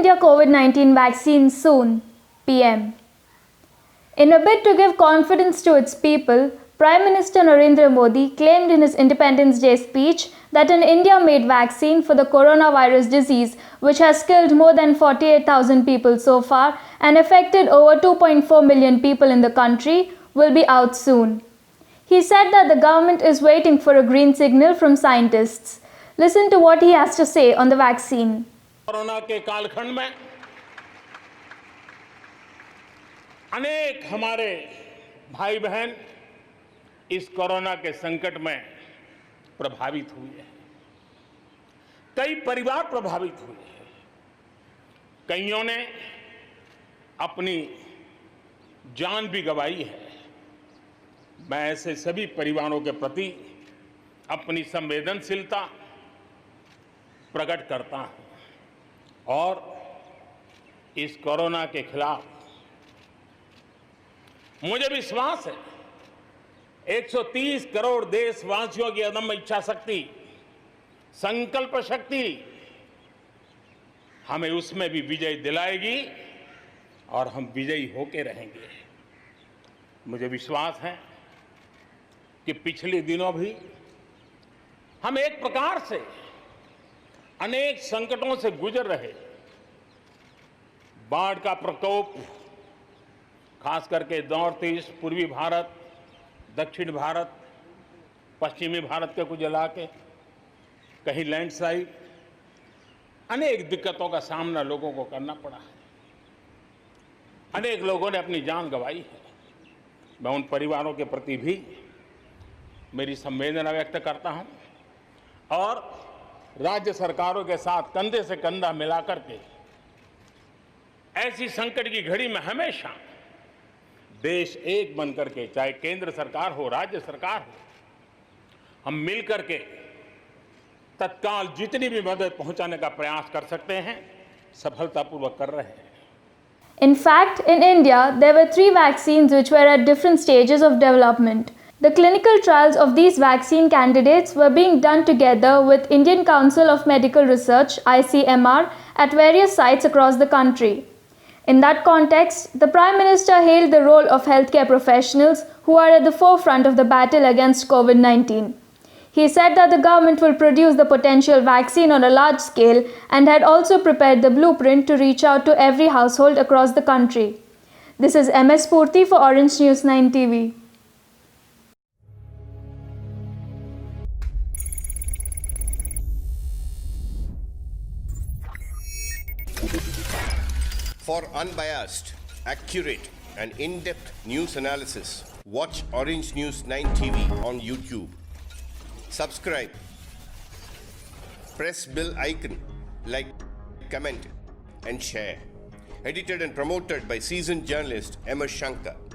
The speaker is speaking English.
India COVID-19 vaccine soon, PM. In a bid to give confidence to its people, Prime Minister Narendra Modi claimed in his Independence Day speech that an India-made vaccine for the coronavirus disease, which has killed more than 48,000 people so far and affected over 2.4 million people in the country, will be out soon. He said that the government is waiting for a green signal from scientists. Listen to what he has to say on the vaccine. Corona के कालखंड में अनेक हमारे भाई बहन इस corona के संकट में प्रभावित हुए हैं। कई परिवार प्रभावित हुए हैं। कईयों ने अपनी जान भी गंवाई है। मैं ऐसे सभी परिवारों के प्रति अपनी संवेदनशीलता प्रकट करता हूं और इस कोरोना के खिलाफ मुझे विश्वास है 130 करोड़ देशवासियों की अदम्य इच्छा शक्ति, संकल्प शक्ति हमें उसमें भी विजय दिलाएगी और हम विजयी होकर रहेंगे। मुझे विश्वास है कि पिछले दिनों भी हम एक प्रकार से अनेक संकटों से गुजर रहे। बाढ़ का प्रकोप, खास करके नॉर्थ ईस्ट, पूर्वी भारत, दक्षिण भारत, पश्चिमी भारत के कुछ इलाके, कहीं लैंडस्लाइड, अनेक दिक्कतों का सामना लोगों को करना पड़ा है। अनेक लोगों ने अपनी जान गंवाई है। मैं उन परिवारों के प्रति भी मेरी संवेदना व्यक्त करता हूं और राज्य सरकारों के साथ कंधे से कंधा मिलाकर के ऐसी संकट की घड़ी में हमेशा देश एक बनकर के, चाहे केंद्र सरकार हो, राज्य सरकार हो, हम मिलकर के तत्काल जितनी भी मदद पहुंचाने का प्रयास कर सकते हैं, सफलतापूर्वक कर रहे हैं। In fact, in India, there were 3 vaccines which were at different stages of development. The clinical trials of these vaccine candidates were being done together with Indian Council of Medical Research (ICMR) at various sites across the country. In that context, the Prime Minister hailed the role of healthcare professionals who are at the forefront of the battle against COVID-19. He said that the government will produce the potential vaccine on a large scale and had also prepared the blueprint to reach out to every household across the country. This is MS Purti for Orange News 9 TV. For unbiased, accurate and in-depth news analysis, watch Orange News 9 TV on YouTube. Subscribe. Press bell icon, like, comment and share. Edited and promoted by seasoned journalist M.S. Shankar.